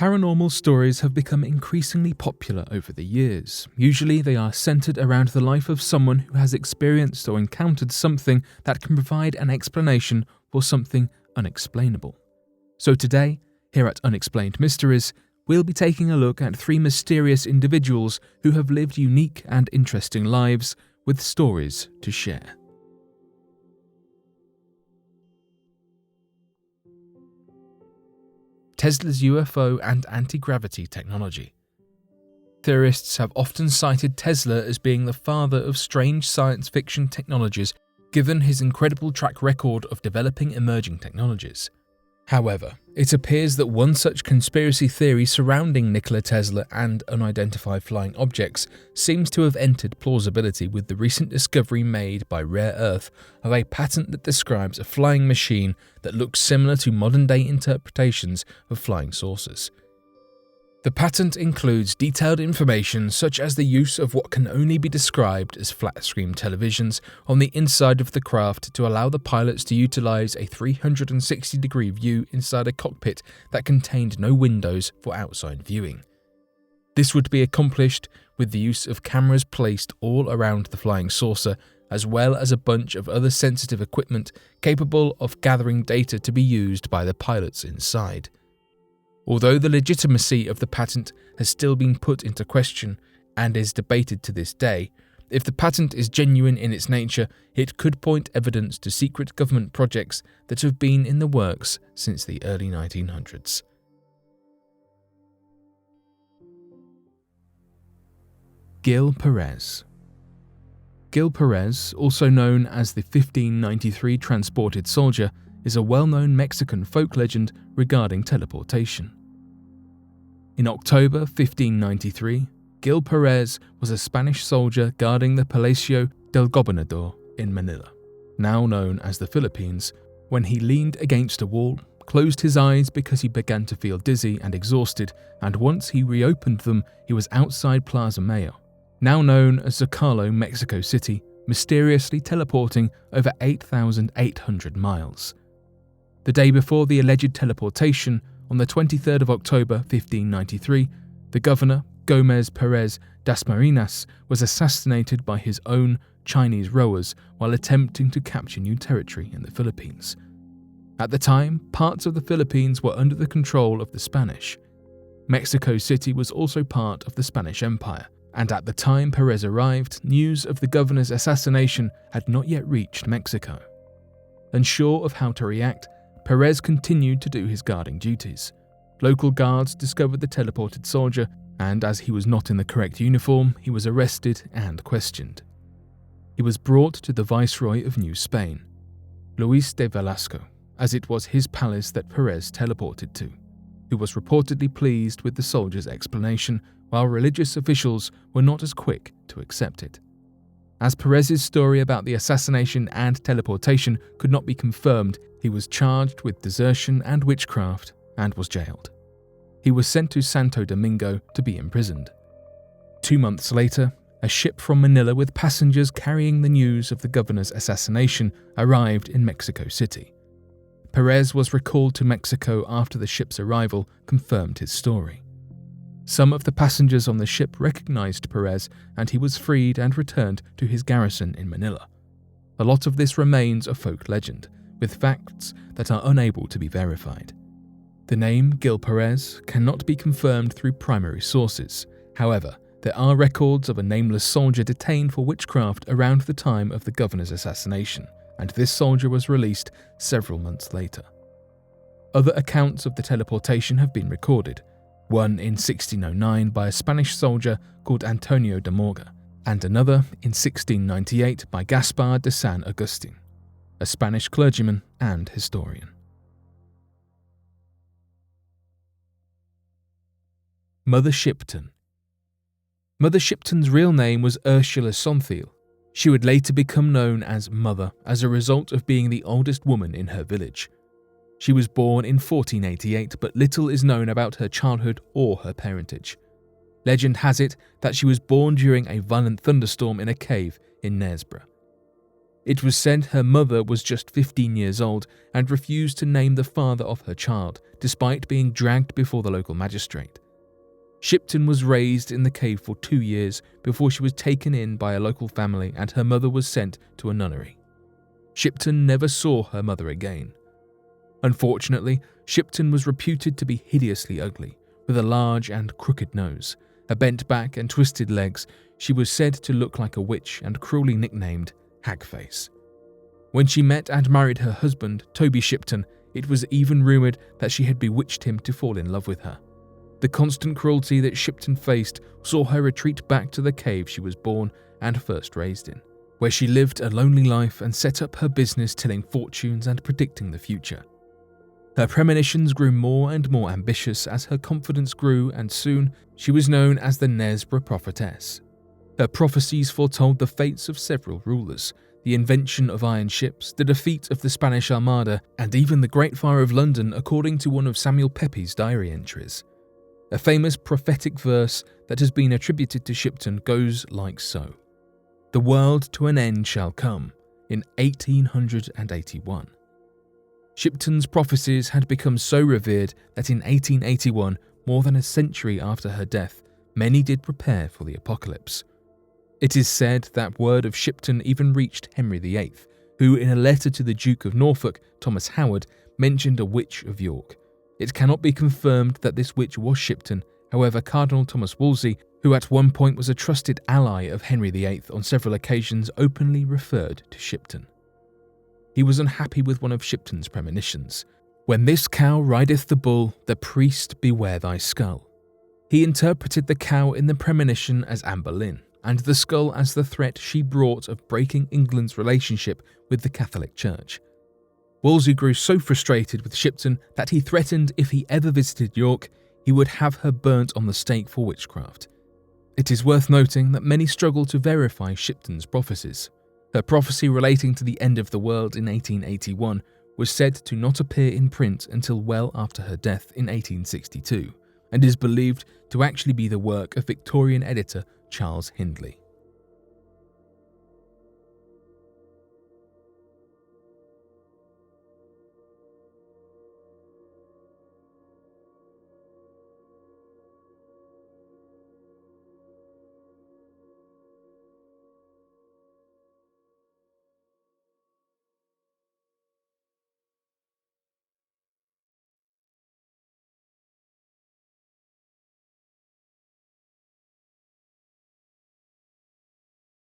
Paranormal stories have become increasingly popular over the years. Usually they are centered around the life of someone who has experienced or encountered something that can provide an explanation for something unexplainable. So today, here at Unexplained Mysteries, we'll be taking a look at 3 mysterious individuals who have lived unique and interesting lives with stories to share. Tesla's UFO and anti-gravity technology. Theorists have often cited Tesla as being the father of strange science fiction technologies, given his incredible track record of developing emerging technologies. However, it appears that one such conspiracy theory surrounding Nikola Tesla and unidentified flying objects seems to have entered plausibility with the recent discovery made by Rare Earth of a patent that describes a flying machine that looks similar to modern-day interpretations of flying saucers. The patent includes detailed information such as the use of what can only be described as flat-screen televisions on the inside of the craft to allow the pilots to utilize a 360-degree view inside a cockpit that contained no windows for outside viewing. This would be accomplished with the use of cameras placed all around the flying saucer, as well as a bunch of other sensitive equipment capable of gathering data to be used by the pilots inside. Although the legitimacy of the patent has still been put into question and is debated to this day, if the patent is genuine in its nature, it could point evidence to secret government projects that have been in the works since the early 1900s. Gil Perez. Gil Perez, also known as the 1593 transported soldier, is a well-known Mexican folk legend regarding teleportation. In October 1593, Gil Perez was a Spanish soldier guarding the Palacio del Gobernador in Manila, now known as the Philippines, when he leaned against a wall, closed his eyes because he began to feel dizzy and exhausted, and once he reopened them, he was outside Plaza Mayo, now known as Zocalo, Mexico City, mysteriously teleporting over 8,800 miles. The day before the alleged teleportation, on the 23rd of October 1593, the governor, Gomez Perez Dasmariñas, was assassinated by his own Chinese rowers while attempting to capture new territory in the Philippines. At the time, parts of the Philippines were under the control of the Spanish. Mexico City was also part of the Spanish Empire, and at the time Perez arrived, news of the governor's assassination had not yet reached Mexico. Unsure of how to react, Perez continued to do his guarding duties. Local guards discovered the teleported soldier, and as he was not in the correct uniform, he was arrested and questioned. He was brought to the Viceroy of New Spain, Luis de Velasco, as it was his palace that Perez teleported to, who was reportedly pleased with the soldier's explanation, while religious officials were not as quick to accept it. As Perez's story about the assassination and teleportation could not be confirmed, he was charged with desertion and witchcraft and was jailed. He was sent to Santo Domingo to be imprisoned. 2 months later, a ship from Manila with passengers carrying the news of the governor's assassination arrived in Mexico City. Perez was recalled to Mexico after the ship's arrival confirmed his story. Some of the passengers on the ship recognized Perez, and he was freed and returned to his garrison in Manila. A lot of this remains a folk legend, with facts that are unable to be verified. The name Gil Perez cannot be confirmed through primary sources. However, there are records of a nameless soldier detained for witchcraft around the time of the governor's assassination, and this soldier was released several months later. Other accounts of the teleportation have been recorded, one in 1609 by a Spanish soldier called Antonio de Morga, and another in 1698 by Gaspar de San Agustin, a Spanish clergyman and historian. Mother Shipton. Mother Shipton's real name was Ursula Sonthiel. She would later become known as Mother as a result of being the oldest woman in her village. She was born in 1488, but little is known about her childhood or her parentage. Legend has it that she was born during a violent thunderstorm in a cave in Knaresborough. It was said her mother was just 15 years old and refused to name the father of her child, despite being dragged before the local magistrate. Shipton was raised in the cave for 2 years before she was taken in by a local family and her mother was sent to a nunnery. Shipton never saw her mother again. Unfortunately, Shipton was reputed to be hideously ugly, with a large and crooked nose, a bent back and twisted legs. She was said to look like a witch and cruelly nicknamed Hagface. When she met and married her husband, Toby Shipton, it was even rumoured that she had bewitched him to fall in love with her. The constant cruelty that Shipton faced saw her retreat back to the cave she was born and first raised in, where she lived a lonely life and set up her business telling fortunes and predicting the future. Her premonitions grew more and more ambitious as her confidence grew, and soon she was known as the Nesbra Prophetess. Her prophecies foretold the fates of several rulers, the invention of iron ships, the defeat of the Spanish Armada, and even the Great Fire of London, according to one of Samuel Pepys' diary entries. A famous prophetic verse that has been attributed to Shipton goes like so: "The world to an end shall come in 1881. Shipton's prophecies had become so revered that in 1881, more than a century after her death, many did prepare for the apocalypse. It is said that word of Shipton even reached Henry VIII, who in a letter to the Duke of Norfolk, Thomas Howard, mentioned a witch of York. It cannot be confirmed that this witch was Shipton. However, Cardinal Thomas Wolsey, who at one point was a trusted ally of Henry VIII on several occasions, openly referred to Shipton. He was unhappy with one of Shipton's premonitions. "When this cow rideth the bull, the priest beware thy skull." He interpreted the cow in the premonition as Anne Boleyn, and the skull as the threat she brought of breaking England's relationship with the Catholic Church. Wolsey grew so frustrated with Shipton that he threatened if he ever visited York, he would have her burnt on the stake for witchcraft. It is worth noting that many struggle to verify Shipton's prophecies. Her prophecy relating to the end of the world in 1881 was said to not appear in print until well after her death in 1862, and is believed to actually be the work of Victorian editor Charles Hindley.